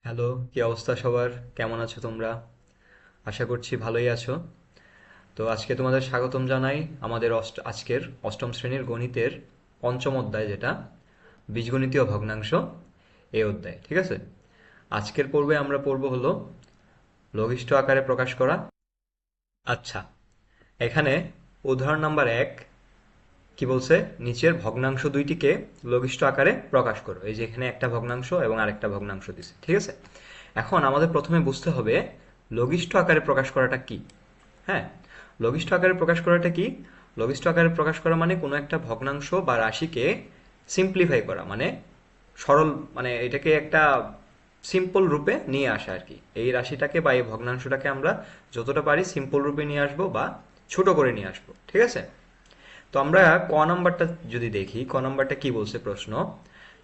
Hello, কি অবস্থা সবার? কেমন আছো তোমরা? আশা করছি ভালোই আছো। তো আজকে তোমাদের স্বাগতম জানাই আমাদের আজকের অষ্টম শ্রেণীর গণিতের পঞ্চম অধ্যায়, যেটা বীজগণিতীয় ভগ্নাংশ, এই অধ্যায়। ঠিক আছে, আজকের পর্বে আমরা পড়ব হলো লঘিষ্ঠ আকারে প্রকাশ করা। আচ্ছা, এখানে উদাহরণ নাম্বার 1 কি বলছে? নিচের ভগ্নাংশ দুইটিকে লঘিষ্ঠ আকারে প্রকাশ করো। এই যে এখানে একটা ভগ্নাংশ এবং আরেকটা ভগ্নাংশ দিছে। ঠিক আছে, এখন আমাদের প্রথমে বুঝতে হবে লঘিষ্ঠ আকারে প্রকাশ করাটা কি। হ্যাঁ, লঘিষ্ঠ আকারে প্রকাশ করাটা কি? লঘিষ্ঠ আকারে প্রকাশ করা মানে কোনো একটা ভগ্নাংশ বা রাশিকে সিম্পলিফাই করা, মানে সরল, মানে এটাকে একটা সিম্পল রূপে নিয়ে আসা আর কি। এই রাশিটাকে বা এই ভগ্নাংশটাকে আমরা যতটা পারি সিম্পল রূপে নিয়ে আসবো বা ছোট করে নিয়ে আসবো। ঠিক আছে, তো আমরা ক নাম্বারটা যদি দেখি, ক নাম্বারটা কি বলছে প্রশ্ন?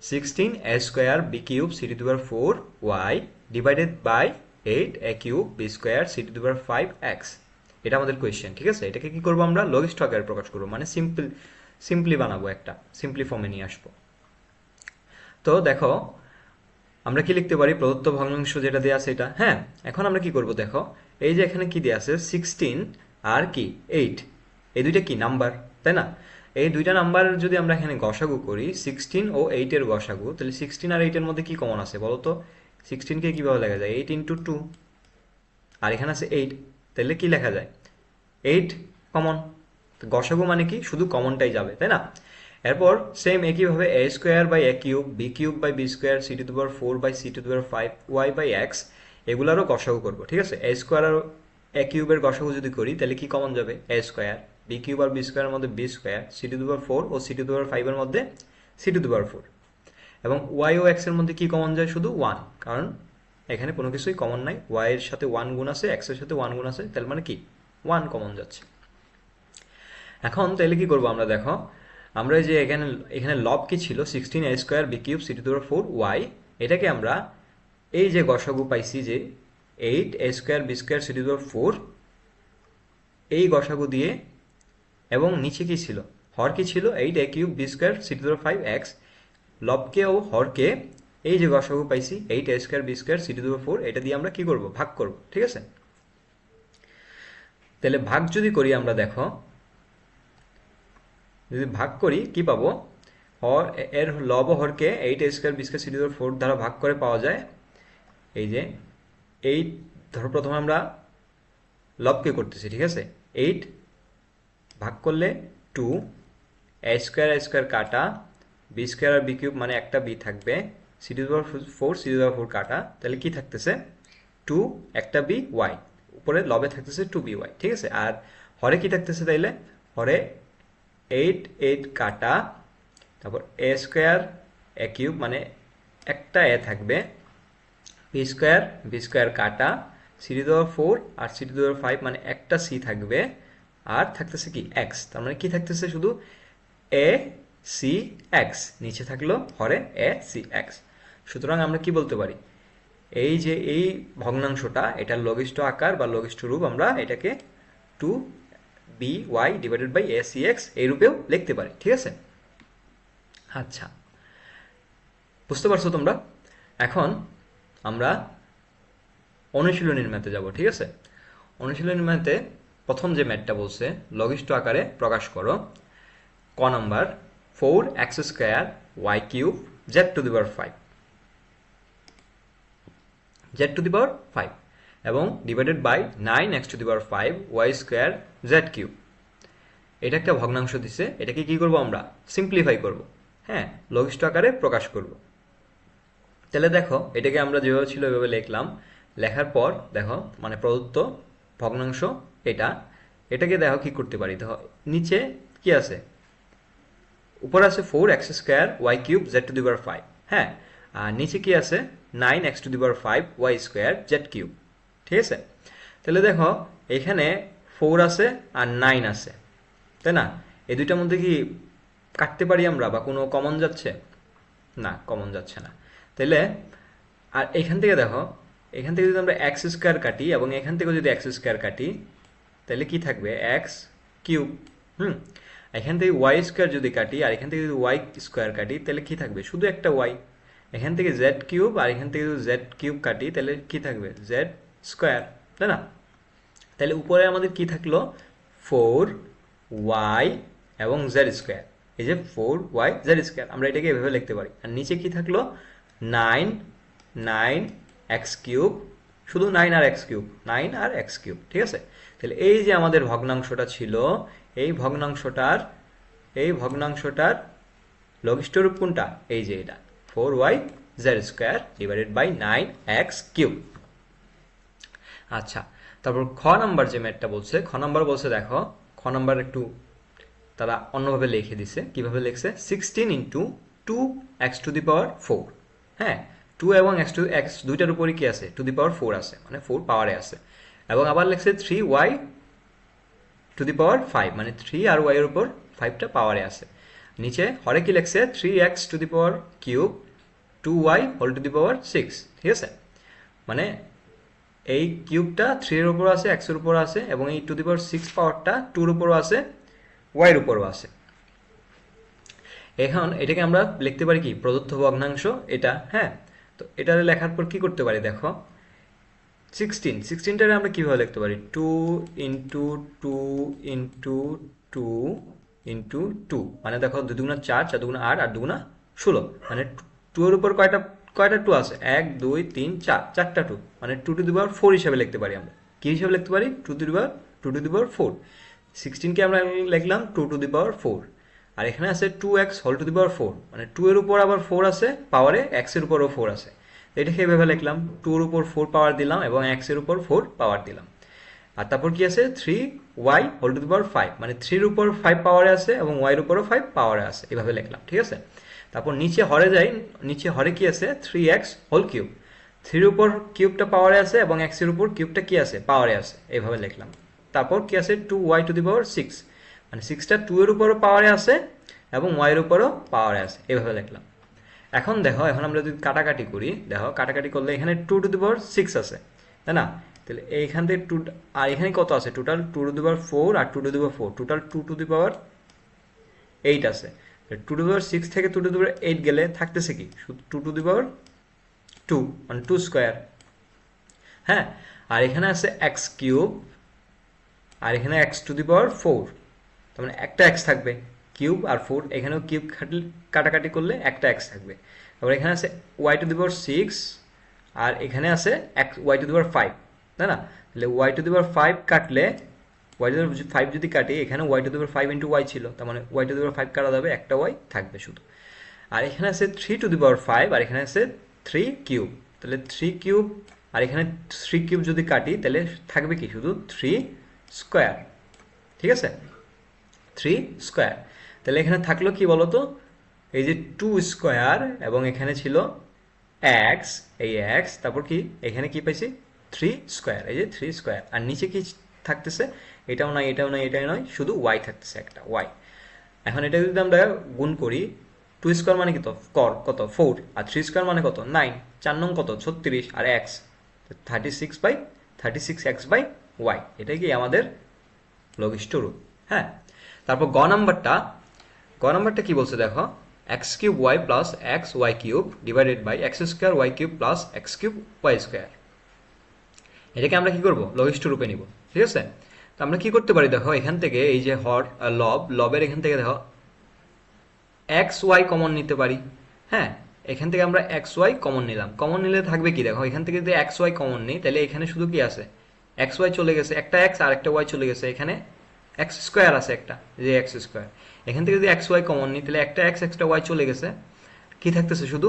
16 a² b³ c⁴y divided by 8 a³ b² c⁵x। এটা আমাদের কোয়েশ্চেন। ঠিক আছে, এটাকে কি করবো? আমরা লঘিষ্ঠ আকারে প্রকাশ করবো, মানে সিম্পলি বানাবো, একটা সিম্পলি ফর্মে নিয়ে আসবো। তো দেখো, আমরা কি লিখতে পারি? প্রদত্ত ভগ্নাংশ যেটা দেওয়া আছে এটা। হ্যাঁ, এখন আমরা কি করব দেখো, এই যে এখানে কি দেওয়া আছে 16 আর কি 8, এই দুইটা কি নাম্বার, তাই না? এই দুইটা নাম্বার যদি আমরা এখানে গসাগু করি, 16 ও 8 এর গসাগু, তাহলে 16 আর 8 এর মধ্যে কি কমন আছে বলো তো? 16 কে কিভাবে লেখা যায়? 8 ইন্টু 2, আর এখানে আছে 8, তাহলে কি লেখা যায়? 8 কমন। গসাগু মানে কি? শুধু কমনটাই যাবে, তাই না? এরপর সেম একইভাবে a² by a³ b³ by b² c⁴ by c⁵y এগুলারও গসাগু করবো। ঠিক আছে, a² আর a³ এর গসাগু যদি করি তাহলে কি কমন যাবে? a², b³ আর b² এর মধ্যে b², c⁴ ও c⁵ এর মধ্যে c⁴, এবং y ও x এর মধ্যে কি কমন যায়? শুধু 1, কারণ এখানে কোনো কিছুই কমন নাই। y এর সাথে 1 গুণ আছে, x এর সাথে 1 গুণ আছে, তার মানে কি 1 কমন যাচ্ছে। এখন তাহলে কি করবো আমরা দেখো, আমরা যে এখানে এখানে লব কি ছিল? 16 a² b³ c⁴y, এটাকে আমরা এই যে গসাগু পাইছি যে 8 a² b² c⁴, এই গসাগু দিয়ে, এবং নিচে কি ছিল? হর কি ছিল? 8 a³ b² c⁵x, লবকে ও হরকে এই যে গসাগু পাইছি 8 a² b² c⁴, এটা দিয়ে আমরা কি করব? ভাগ করব। ঠিক আছে, তাহলে ভাগ যদি করি আমরা দেখো, যদি ভাগ করি কি পাবো? হর এর লব ও হরকে 8 a² b² c⁴ দ্বারা ভাগ করে পাওয়া যায় এই যে 8। ধরো প্রথমে আমরা লবকে করতেছি। ঠিক আছে, 8 ভাগ করলে 2, a² কাটা, b² আর b³ মানে একটা b থাকবে, c⁴ কাটা, তাহলে কি থাকতেছে? 2 একটা b y, উপরে লবে থাকতেছে 2by। ঠিক আছে, আর হরে কি থাকতেছে? তাইলে হরে 8 কাটা, তারপর a² মানে একটা a থাকবে, b² কাটা, c⁴ আর c⁵ মানে একটা c থাকবে, আর থাকতেছে কি x, তার মানে কি থাকতেছে? শুধু a c x, নিচে থাকলো হরে a c x। সুতরাং আমরা কি বলতে পারি? এই যে এই ভগ্নাংশটা, এটার লঘিষ্ঠ আকার বা লঘিষ্ঠ রূপ আমরা এটাকে 2by divided by a c x এই রূপেও লিখতে পারি। ঠিক আছে, আচ্ছা, বুঝতে পারছো তোমরা? এখন আমরা অনুশীলনীর ম্যাথে যাব। ঠিক আছে, অনুশীলনীর ম্যাথে প্রথম যে ম্যাথটা বলছে লঘিষ্ঠ আকারে প্রকাশ করো, ক নাম্বার 4x² y³ z⁵ এবং ডিভাইডেড বাই 9x⁵ y²z³। এটা একটা ভগ্নাংশ দিছে, এটাকে কি করব? আমরা সিম্পলিফাই করব। হ্যাঁ, লঘিষ্ঠ আকারে প্রকাশ করব। তাহলে দেখো, এটাকে আমরা যেভাবে ছিল ওইভাবে লিখলাম। লেখার পর দেখো, মানে প্রদত্ত ভগ্নাংশ এটা, এটাকে দেখো কি করতে পারি। দেখো নিচে কি আছে? উপরে আছে 4x² y³ z⁵। হ্যাঁ, আর নিচে কি আছে? 9x⁵ y² z³। ঠিক আছে, তাহলে দেখো এখানে 4 আছে আর 9 আছে, তাই না? এই দুইটার মধ্যে কি কাটতে পারি আমরা, বা কোনো কমন যাচ্ছে? না, কমন যাচ্ছে না। তাহলে আর এখান থেকে দেখো, এখান থেকে যদি আমরা x² কাটি এবং এখান থেকে যদি x² কাটি, তাহলে কি থাকবে? x³ এখান থেকে y² যদি কাটি আর এখান থেকে যদি y² কাটি, তাহলে কি থাকবে? শুধু একটা y। এখান থেকে জেড কিউব আর এখান থেকে যদি জেড কিউব কাটি তাহলে কি থাকবে জেড স্কোয়ার, তাই না? তাহলে উপরে আমাদের কি থাকলো 4y এবং জেড স্কোয়ার, এই যে 4y জেড স্কোয়ার, আমরা এটাকে এভাবে লিখতে পারি। আর নিচে কি থাকলো 9 এক্স কিউব, শুধু 9 আর এক্স কিউব, 9 আর এক্স কিউব, ঠিক আছে? তাহলে এই যে আমাদের ভগ্নাংশটা ছিল, এই ভগ্নাংশটার লঘিষ্ঠ রূপ কোনটা? এই যে এটা 4y Z square divided by 9x cube. আচ্ছা, তারপর খ নাম্বার যে ম্যাথটা বলছে, খ নাম্বার বলছে দেখো, খ নাম্বার একটু তারা অন্যভাবে লিখে দিছে। কিভাবে লিখছে? 16 ইন্টু 2x⁴। হ্যাঁ, 2 এবং x দুইটার উপরই কি আছে? টু দি পাওয়ার 4 আছে, মানে 4 পাওয়ারে আছে। এবং আবার লিখছে 3y⁵, মানে 3 আর y এর উপর 5টা পাওয়ারে আছে। নিচে হরে কি লিখছে? 3x⁵ 2y⁶, ঠিক আছে? মানে এই কিউবটা 3 এর উপর আছে, x এর উপর আছে, এবং এই টু দি পাওয়ার 6 পাওয়ারটা 2 এর উপরও আছে, y এর উপরও আছে। এখন এটাকে আমরা লিখতে পারি কি? প্রদত্ত ভগ্নাংশ এটা। হ্যাঁ, তো এটা লেখার পর কি করতে পারি দেখো, 16টারে আমরা কিভাবে লিখতে পারি? 2 ইন্টু 2 ইন্টু 2 ইন্টু 2, মানে দেখো 2 দুগুণা 4, 4 দুগুণা 8, 8 দুগুণা 16, মানে 2 এর উপর কয়টা 2 আছে? 1 2 3 4, 4টা 2, মানে 2⁴ হিসাবে লিখতে পারি আমরা। কি হিসাবে লিখতে পারি? 2⁴। 16কে আমরা লিখলাম 2⁴, আর এখানে আছে 2x⁴, মানে 2 এর উপর আবার 4 আছে পাওয়ারে, x এর উপরও 4 আছে। এটাকে এভাবে লিখলাম, 2 এর উপর 4 পাওয়ার দিলাম এবং x এর উপর 4 পাওয়ার দিলাম। আর তারপর কি আছে? 3y⁵, মানে 3 এর উপর 5 পাওয়ারে আছে এবং y এর উপরও 5 পাওয়ারে আছে, এভাবে লিখলাম, ঠিক আছে? তারপর নিচে হরে যাই, নিচে হরে কি আছে? 3x⁵, 3 এর উপর কিউবটা পাওয়ারে আছে এবং x এর উপর কিউবটা কি আছে? পাওয়ারে আছে, এইভাবে লিখলাম। তারপর কি আছে? 2y⁵, মানে 6টা 2 এর উপরও পাওয়ারে আছে এবং y এর উপরও পাওয়ারে আছে, এভাবে লিখলাম। এখন দেখো, এখন আমরা যদি কাটাকাটি করি, দেখো কাটাকাটি করলে এখানে 2⁶ আছে, তাই না? তাহলে এইখান থেকে 2, আর এখানে কত আছে? টোটাল 2⁴ আর 2⁴, টোটাল 2⁸ আছে। 2⁶ থেকে 2⁸ গেলে থাকতেছে কি? শুধু 2⁴, মানে 2 স্কোয়ার। হ্যাঁ, আর এখানে আছে এক্স কিউব, আর এখানে x⁴, তার মানে একটা x থাকবে, কিউব আর 4, এখানেও কিউব কাটাকাটি করলে একটা x থাকবে। তারপর এখানে আছে y⁶, আর এখানে আছে y⁵, তাই না? তাহলে y⁵ কাটলে, y⁵ যদি কাটি, এখানে y⁵ ইন্টু y ছিল, তার মানে y⁵ কাটা যাবে, একটা y থাকবে শুধু। আর এখানে আছে 3⁵, আর এখানে আছে 3 কিউব, তাহলে 3 কিউব আর এখানে 3 কিউব যদি কাটি তাহলে থাকবে কি? শুধু 3 স্কোয়ার, ঠিক আছে? 3 স্কোয়ার। তাহলে এখানে থাকলো কি বলতো? এই যে 2 স্কোয়ার, এবং এখানে ছিল x, এই x, তারপর কি এখানে কি পাইছি? 3 স্কোয়ার, এই যে 3 স্কোয়ার। আর নিচে কি থাকতেছে? এটাও নয়, এটাও নয়, এটাও নয়, শুধু y থাকতেছে, একটা y। এখন এটা যদি আমরা গুণ করি, 2 স্কোয়ার মানে কত? 4, আর 3 স্কোয়ার মানে কত? 9, 4 নং কত? 36, আর x 36x/y, এটাই কি আমাদের লঘিষ্ঠ রূপ। হ্যাঁ, তারপর গ নাম্বারটা কি বলছে দেখো, x³ y plus xy³ divided by x² y³ plus x³ y²। এটাকে আমরা কি করব? লঘিষ্ঠ রূপে নিব, ঠিক আছে? তো আমরা কি করতে পারি দেখো, এখান থেকে এই যে লবের এখান থেকে দেখো xy কমন নিতে পারি। হ্যাঁ, এখান থেকে আমরা xy কমন নিলাম, কমন নিলে থাকবে কি দেখো, এখান থেকে যদি xy কমন নিই তাহলে এখানে শুধু কি আছে? xy চলে গেছে, একটা x আর একটা y চলে গেছে, এখানে x² আছে একটা, যে x²। এখান থেকে যদি xy কমন নিই তাহলে একটা x একটা y চলে গেছে, কি থাকতেছে? শুধু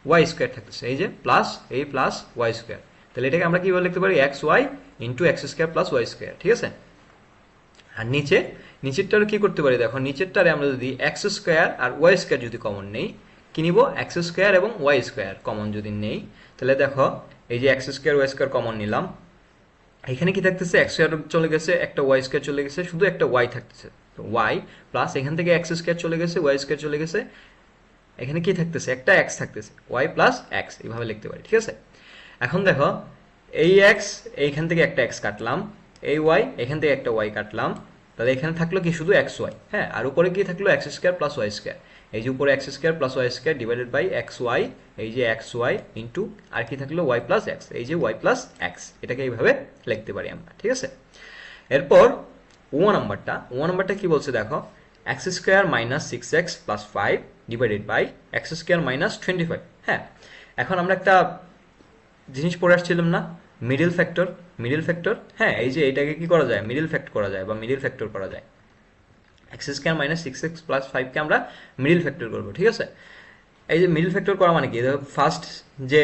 y² থাকতেছে, এই যে প্লাস, এই প্লাস y²। তাহলে এটাকে আমরা কিভাবে লিখতে পারি? xy into x² plus y², ঠিক আছে? আর নিচেরটারে কি করতে পারি দেখো, নিচেরটারে আমরা যদি x² আর y² যদি কমন নেই, কি নিব? x² এবং y² কমন যদি নেই, তাহলে দেখো এই যে x² y² কমন নিলাম, এখানে কি থাকতেছে? x² চলে গেছে, একটা y² চলে গেছে, শুধু একটা y থাকতেছে, y প্লাস এখান থেকে x² চলে গেছে, y² চলে গেছে, এখানে কি থাকতেছে? একটা x থাকতেছে, y প্লাস x, এইভাবে লিখতে পারি, ঠিক আছে? এখন দেখো, এই x এইখান থেকে একটা x কাটলাম, এই y এখান থেকে একটা y কাটলাম, তাহলে এখানে থাকলো কি? শুধু xy। হ্যাঁ, আর উপরে কি থাকলো? x² plus y²। এই যে উপরে x square plus y square divided by x y, এই যে এক্স ওয়াই ইন্টু আর কি থাকলো ওয়াই প্লাস এক্স, এই যে ওয়াই প্লাস এক্স, এটাকে এইভাবে লিখতে পারি আমরা, ঠিক আছে। এরপর ও নাম্বারটা কি বলছে দেখো, x square minus six x plus five divided by x square minus 25। হ্যাঁ, এখন আমরা একটা জিনিস পড়ে আসছিলাম না, মিডিল ফ্যাক্টর। হ্যাঁ, এই যে এটাকে কি করা যায়, মিডিল ফ্যাক্ট করা যায় বা মিডিল ফ্যাক্টর করা যায়। X square minus six x plus ফাইভকে আমরা মিডিল ফ্যাক্টর করবো, ঠিক আছে। এই যে মিডিল ফ্যাক্টর করা মানে কি, ফার্স্ট যে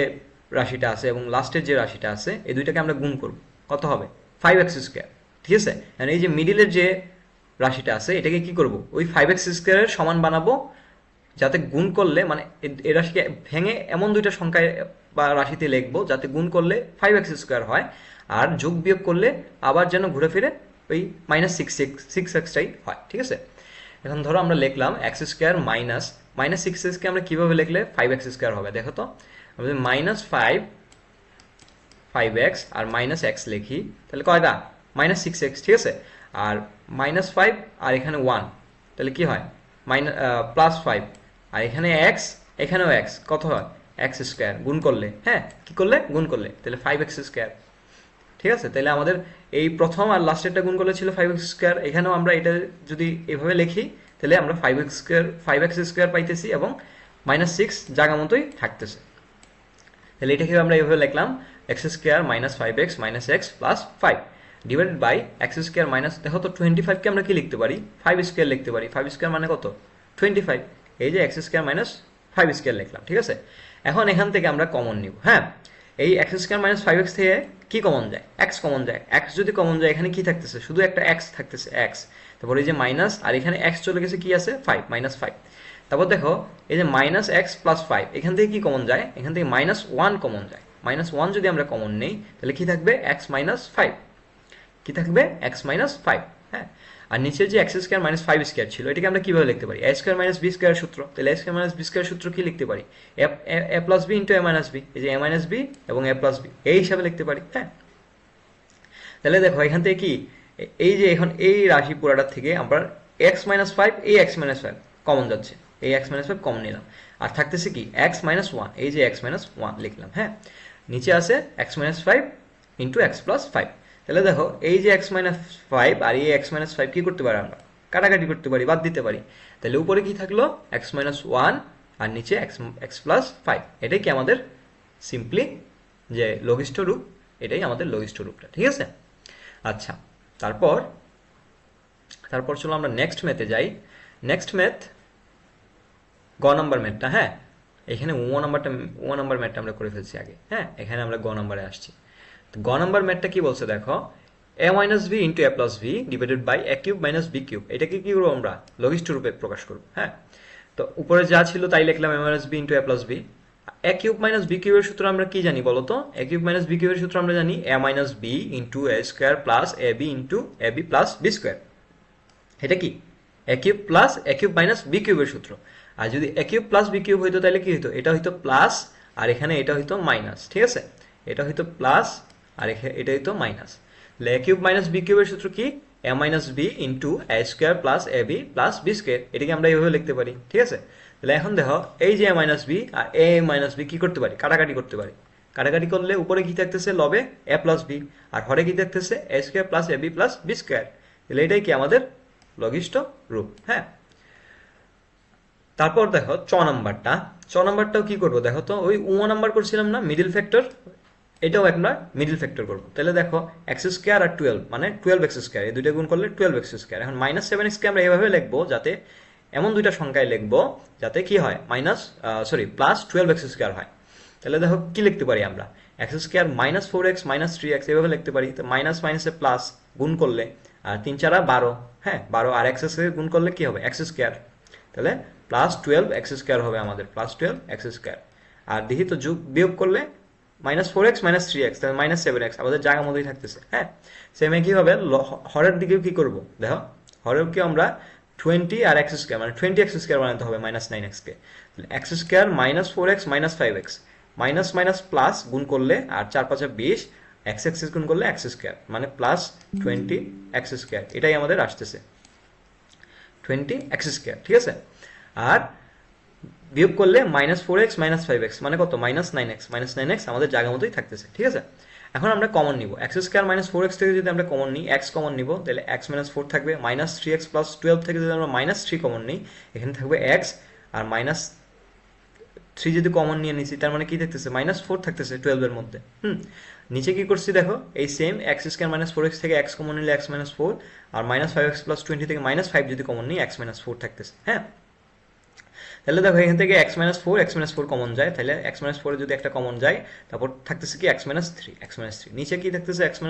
রাশিটা আছে এবং লাস্টের যে রাশিটা আছে এই দুইটাকে আমরা গুণ করব, কত হবে, ফাইভ এক্স স্কোয়ার, ঠিক আছে। এই যে মিডিলের যে রাশিটা আছে এটাকে কি করব, ওই ফাইভ এক্স স্কোয়ারের সমান বানাবো, যাতে গুণ করলে মানে এই রাশিকে ভেঙে এমন দুইটা সংখ্যায় বা রাশিতে লিখবো যাতে গুণ করলে ফাইভ এক্স স্কোয়ার হয়, আর যোগ বিয়োগ করলে আবার যেন ঘুরে ফিরে ওই মাইনাস সিক্স এক্সটাই হয়, ঠিক আছে। এখন ধরো আমরা লিখলাম এক্স স্কোয়ার মাইনাস সিক্স এক্সকে আমরা কিভাবে লিখলে ফাইভ এক্স স্কোয়ার হবে, দেখো তো, আমরা যদি মাইনাস ফাইভ এক্স আর মাইনাস এক্স লিখি তাহলে কয়টা, মাইনাস সিক্স এক্স, ঠিক আছে। আর মাইনাস ফাইভ আর এখানে ওয়ান, তাহলে কি হয়, প্লাস ফাইভ, আর এখানে এক্স এখানেও এক্স, কত হয়, এক্স স্কোয়ার, গুণ করলে, হ্যাঁ কি করলে, গুণ করলে, তাহলে ফাইভ এক্স স্কোয়ার, ঠিক আছে। তাহলে আমাদের এই প্রথম আর লাস্টেরটা গুণ করলে ছিল ফাইভ এক্স স্কোয়ার, এখানেও আমরা এটা যদি এভাবে লিখি তাহলে আমরা ফাইভ এক্স স্কোয়ার পাইতেছি এবং মাইনাস সিক্স জায়গা মতোই থাকতেছে। তাহলে এটাকে আমরা এভাবে লিখলাম x square minus five x minus x plus five divided by x square minus, দেখো তো 25কে আমরা কি লিখতে পারি, ফাইভ স্কোয়ার লিখতে পারি, ফাইভ স্কোয়ার মানে কত, 25, এই যে x square minus five square লিখলাম, ঠিক আছে। এখন এখান থেকে আমরা কমন নিব, হ্যাঁ, এই x square minus five x থেকে কি কমন যায়, এক্স কমন যায়, এক্স যদি কমন যায় এখানে কি থাকতেছে, শুধু একটা এক্স থাকতেছে, এক্স, তারপর এই যে মাইনাস আর এখানে এক্স চলে গেছে, কি আছে, ফাইভ, মাইনাস ফাইভ। তারপর দেখো এই যে মাইনাস এক্স প্লাস ফাইভ, এখান থেকে কি কমন যায়, এখান থেকে মাইনাস ওয়ান কমন যায়, মাইনাস ওয়ান যদি আমরা কমন নেই তাহলে কি থাকবে, এক্স মাইনাস ফাইভ, কি থাকবে, এক্স মাইনাস ফাইভ। হ্যাঁ, আর নিচের যে x square minus five square ছিল এটাকে আমরা কিভাবে লিখতে পারি, এ স্কোয়ার মাইনাস বি স্কোয়ার সূত্র, তাহলে এ স্কোয়ার মাইনাস বি স্কোয়ার সূত্র কি লিখতে পারি, এ প্লাস বি ইন্টু এ মাইনাস বি, এই যে এ মাইনাস বি এবং এ প্লাস বি এই হিসাবে লিখতে পারি। হ্যাঁ, তাহলে দেখো এখান থেকে কি, এই যে এখন এই রাশি পুরাটার থেকে আমরা এক্স মাইনাস ফাইভ, এই এক্স মাইনাস ফাইভ কমন যাচ্ছে, এই এক্স মাইনাস ফাইভ কমন নিলাম, আর থাকতেছে কি এক্স মাইনাস ওয়ান, এই যে এক্স মাইনাস ওয়ান লিখলাম। হ্যাঁ, নিচে আছে x minus five into x plus five, তাহলে দেখো এই যে এক্স মাইনাস ফাইভ আর এই এক্স মাইনাস ফাইভ কি করতে পারি, আমরা কাটাকাটি করতে পারি, বাদ দিতে পারি, তাহলে উপরে কি থাকলো এক্স মাইনাস ওয়ান আর নিচে এক্স প্লাস ফাইভ, এটাই কি আমাদের সিম্পলি যে লঘিষ্ঠ রূপ, এটাই আমাদের লঘিষ্ঠ রূপটা, ঠিক আছে। আচ্ছা, তারপর চলো আমরা নেক্সট ম্যাথে যাই। নেক্সট ম্যাথ গ নাম্বার ম্যাথটা। হ্যাঁ, এখানে ও নাম্বার ম্যাথটা আমরা করে ফেলছি আগে। হ্যাঁ, এখানে আমরা গ নাম্বারে আসছি। তো গ নাম্বার ম্যাথটা কি বলছে দেখো, a minus b into a plus b divided by a cube minus b cube, এটাকে কি করবো আমরা, লঘিষ্ঠ রূপে প্রকাশ করবো। হ্যাঁ, তো উপরে যা ছিল তাই লিখলাম, এ minus b into a plus B. A cube minus B কিউবের সূত্র আমরা কি জানি বলো তো, এ কিউব মাইনাস বি কিউবের সূত্র আমরা জানি এ minus b into A square plus A B into A B plus B square. এটা কি এ কিউব প্লাস এ কিউব মাইনাস বি কিউবের সূত্র। আর যদি এ কিউব প্লাস বি কিউব হইতো তাহলে কি হইতো, এটা হইতো প্লাস আর এখানে এটা হইতো মাইনাস, ঠিক আছে, এটা হইতো প্লাস আর এটা হইতো মাইনাস। তাহলে এ কিউব মাইনাস বি কিউবের সূত্র কি, এ minus b into A square plus A B plus B square, এটাকে আমরা এইভাবে লিখতে পারি, ঠিক আছে। তাহলে এখন দেখো এই যে এ মাইনাস বি আর এ মাইনাস বি কি করতে পারি, কাটাকাটি করতে পারি, কাটাকাটি করলে উপরে কি থাকতেছে লবে এ প্লাস বি আর হরে কি থাকতেছে এ square plus A B plus B square, তাহলে এটাই কি আমাদের লঘিষ্ঠ রূপ। হ্যাঁ, তারপর দেখো চ নাম্বারটাও কি করবো দেখো তো, ওই ও নাম্বার করছিলাম না মিডিল ফ্যাক্টর, এটাও একটা মিডিল ফ্যাক্টর করবো। তাহলে দেখো এক্স স্কোয়ার আর 12 মানে 12 এক্স স্কোয়ার, এই দুইটা গুণ করলে 12 এক্স স্কোয়ার। এখন মাইনাস 7x-কে আমরা এভাবে লিখবো যাতে এমন দুইটা সংখ্যায় লিখবো যাতে কি হয়, প্লাস 12 এক্স স্কোয়ার হয়। তাহলে দেখো কি লিখতে পারি আমরা, x square minus 4x minus 3x এভাবে লিখতে পারি। তো মাইনাস মাইনাসে প্লাস, গুণ করলে আর 3 4 12, হ্যাঁ 12 আর এক্স গুণ করলে কি হবে এক্স স্কোয়ার, তাহলে প্লাস 12 এক্স স্কোয়ার হবে আমাদের, প্লাস 12 এক্স স্কোয়ার। আর দেখি তো যোগ বিয়োগ করলে মাইনাস 4x মাইনাস 3x, তাহলে মাইনাস 7x আমাদের জায়গার মধ্যেই থাকতেছে। হ্যাঁ, সেম একইভাবে হরের দিকেও কি করবো দেখো, হরেও কি আমরা 20 আর এক্স স্কোয়ার মানে 20x স্কোয়ার বানাতে হবে মাইনাস 9x-কে, x square minus 4x minus 5x, minus minus plus গুণ করলে আর 4 5 20, এক্স এক্স গুণ করলে এক্স স্কোয়ার মানে প্লাস 20 এক্স স্কোয়ার, এটাই আমাদের আসতেছে 20 এক্স স্কোয়ার, ঠিক আছে। আর বিয়োগ করলে -4x - 5x মানে কত -9x আমাদের জায়গা মতোই থাকতেছে, ঠিক আছে। এখন আমরা কমন নিব x² - 4x থেকে যদি আমরা কমন নিই, x কমন নিব, তাহলে x - 4 থাকবে, -3x + 12 থেকে যদি আমরা -3 কমন নিই, এখানে থাকবে x, আর -3 যদি কমন নিয়ে নিছি তার মানে কি থাকতেছে -4 থাকতেছে 12 এর মধ্যে। নিচে কি করছি দেখো, এই সেম x² - 4x থেকে x কমন নিলে x - 4, আর -5x + 20 থেকে -5 যদি কমন নিই x - 4 থাকতেছে। হ্যাঁ, তাহলে দেখো এখান থেকে x - 4 কমন যায়, তাহলে x - 4 যদি একটা কমন যায়, তারপর থাকতেছে কি x - 3 নিচে কি থাকতেছে x -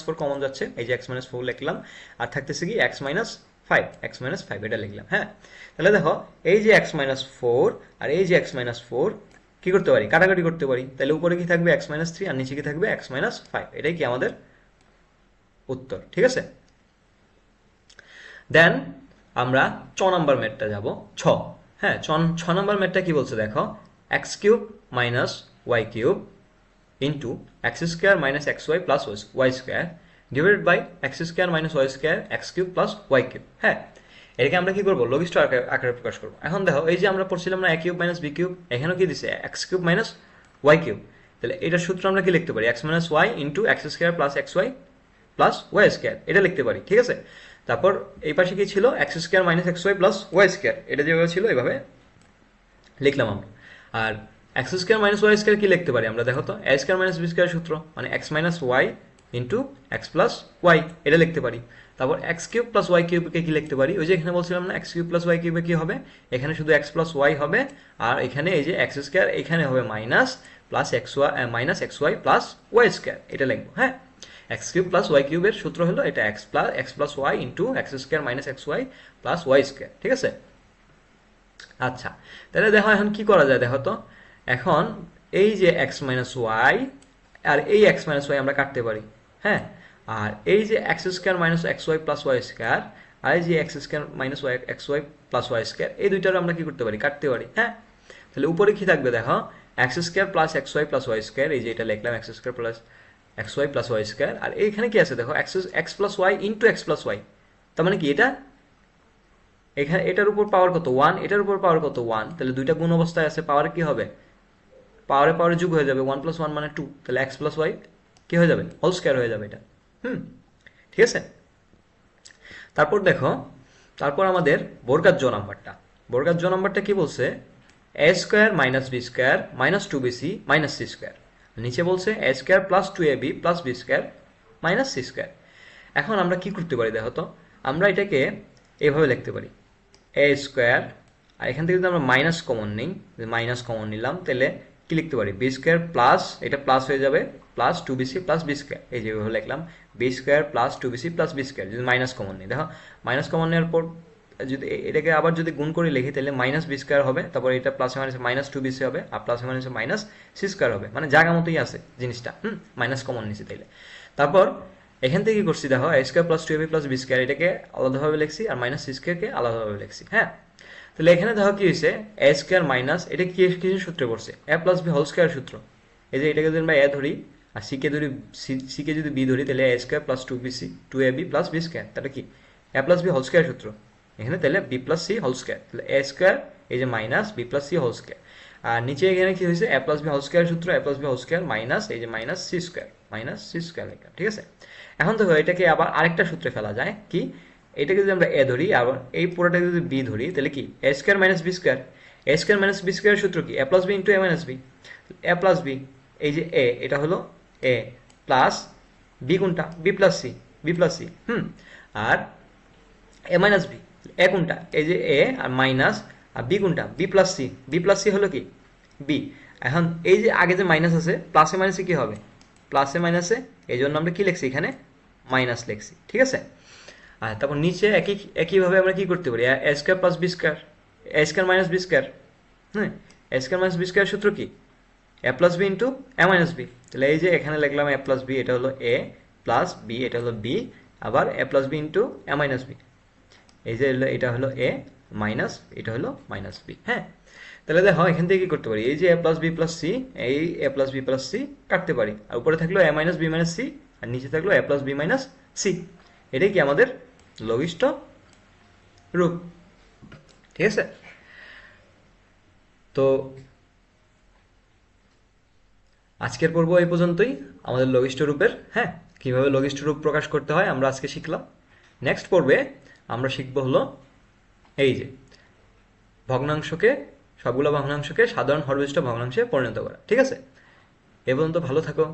4 কমন যাচ্ছে, এই যে x - 4 লিখলাম, আর থাকতেছে কি x - 5 এটা লিখলাম। হ্যাঁ, তাহলে দেখো এই যে x - 4 আর এই যে x - 4 কি করতে পারি, কাটাকাটি করতে পারি, তাহলে উপরে কি থাকবে x - 3 আর নিচে কি থাকবে x - 5, এটাই কি আমাদের উত্তর, ঠিক আছে। দেন আমরা নাম্বার ম্যাথটা যাব, হ্যাঁ, নাম্বার ম্যাথটা কি বলছে দেখো, x³ - y³ into x² - xy plus y² divided by x² - y² x³ plus y³ হ্যাঁ, এটাকে আমরা কি করবো, লঘিষ্ঠ আকারে প্রকাশ করবো। এখন দেখো এই যে আমরা পড়ছিলাম না a³ - b³ এখানেও কি দিছে x³ - y³, তাহলে এটার সূত্র আমরা কি লিখতে পারি x - y into x² plus xy plus y², এটা লিখতে পারি, ঠিক আছে। তারপর এই পাশে কি ছিল x² - xy প্লাস y², এটা যেভাবে ছিল এভাবে লিখলাম আমরা। আর x² - y² কি লিখতে পারি আমরা, দেখো তো a² - b² সূত্র, মানে x - y into x plus y, এটা লিখতে পারি। তারপর x³ প্লাস y³ কে কি লিখতে পারি, ওই যে এখানে বলছিলাম না x³ প্লাস y³ কি হবে, এখানে শুধু x প্লাস y হবে, আর এখানে এই যে x² এখানে হবে minus plus xy plus y², এটা লিখবো। হ্যাঁ, x³ প্লাস y³ এর সূত্র হলো এটা x plus y into x² - xy plus y², ঠিক আছে। আচ্ছা, তাহলে দেখো এখন কি করা যায়, দেখো তো এখন এই যে x - y আর এই x - y আমরা কাটতে পারি। হ্যাঁ, আর এই যে x² - xy প্লাস y² আর এই যে x² - xy প্লাস y², এই দুইটার আমরা কি করতে পারি, কাটতে পারি। হ্যাঁ, তাহলে উপরে কি থাকবে দেখো x² plus xy plus y², এই যে এটা লিখলাম x² plus xy plus y², আর এইখানে কি আছে দেখো x plus y into x plus y, তার মানে কি এটা এখানে এটার উপর পাওয়ার কত 1, এটার উপর পাওয়ার কত 1, তাহলে দুইটা গুণ অবস্থায় আছে, পাওয়ার কি হবে, পাওয়ারে যোগ হয়ে যাবে, 1 + 1 মানে 2, তাহলে x প্লাস y কি হয়ে যাবে, হোল স্কয়ার হয়ে যাবে এটা। ঠিক আছে। তারপর দেখো, তারপর আমাদের বর্গাজ্য নাম্বারটা কি বলছে, a² - b² - 2bc - c², নিচে বলছে a² plus 2ab plus b² - c²। এখন আমরা কি করতে পারি দেখো তো, আমরা এটাকে এভাবে লিখতে পারি a², আর এখান থেকে যদি আমরা মাইনাস কমন নিই, মাইনাস কমন নিলাম, তাহলে কি লিখতে পারি b² প্লাস, এটা প্লাস হয়ে যাবে, প্লাস 2bc প্লাস b², এই যেভাবে লিখলাম b² plus 2bc plus b², যদি মাইনাস কমন নিই, দেখো মাইনাস কমন নেওয়ার পর যদি এটাকে আবার যদি গুণ করে লিখি তাহলে -b² হবে, তারপর এটা প্লাস মাইনাসে -2bc হবে, আর প্লাস -c² হবে, মানে জায়গা মতোই আছে জিনিসটা। মাইনাস কমন নিছি তাইলে। তারপর এখান থেকে কি করছি দেখো a² plus 2ab plus b² এটাকে আলাদাভাবে লিখছি, আর -c² কে আলাদাভাবে লিখছি। হ্যাঁ, তাহলে এখানে দেখো কি হয়েছে a² মাইনাস, এটা কি কিসের সূত্রে করছে, a plus b whole square সূত্র। এই যে এটাকে যদি আমরা a ধরি আর c কে যদি b ধরি, তাহলে a² plus 2ab plus b², তাহলে কি a plus b whole square সূত্র এখানে, তাহলে b plus c whole square, তাহলে a² এই যে minus b plus c whole square, আর নিচে এখানে কি হয়েছে a plus b whole square সূত্র, a plus b whole square minus এই যে মাইনাস c² লিখলাম। ঠিক আছে। এখন দেখো এটাকে আবার আরেকটা সূত্রে ফেলা যায়, কি এটাকে যদি আমরা a ধরি আবার এই পুরোটাকে যদি b ধরি, তাহলে কি a² minus b², a² minus b² সূত্র কি a plus b into a minus b, a plus b এই যে a, এটা হলো a প্লাস b কোনটা b প্লাস c, আর a মাইনাস b, a কোনটা এই যে a, আর মাইনাস, আর b কোনটা b প্লাস c হলো কি b। এখন এই যে আগে যে মাইনাস আছে, প্লাসে মাইনাসে কি হবে, প্লাসে মাইনাসে, এই জন্য আমরা কি লিখছি এখানে মাইনাস লিখছি। ঠিক আছে। আর তারপর নিচে একইভাবে আমরা কি করতে পারি a² plus b², a² minus b², হ্যাঁ, a² মাইনাস b² সূত্র কি a plus b into a minus b, তাহলে এই যে এখানে লিখলাম a প্লাস b, এটা হলো a প্লাস b, এটা হলো b, আবার a plus b into a minus b, এই যে এটা হলো a মাইনাস, এটা হলো মাইনাস b। হ্যাঁ, তাহলে দেখো এখান থেকে কি করতে পারি, এই যে a plus b plus c, এই a plus b plus c কাটতে পারি, আর উপরে থাকলো a minus b minus c, আর নিচে থাকলো a plus b minus c, এটাই কি আমাদের লঘিষ্ঠ রূপ। ঠিক আছে। তো আজকের পর্ব এই পর্যন্তই আমাদের লঘিষ্ঠ রূপের। হ্যাঁ, কিভাবে লঘিষ্ঠ রূপ প্রকাশ করতে হয় আমরা আজকে শিখলাম। নেক্সট পর্বে আমরা শিখব হলো এই যে ভগ্নাংশকে, সবগুলো ভগ্নাংশকে সাধারণ হরবিশিষ্ট ভগ্নাংশে পরিণত করা। ঠিক আছে, এ পর্যন্ত ভালো থাকো।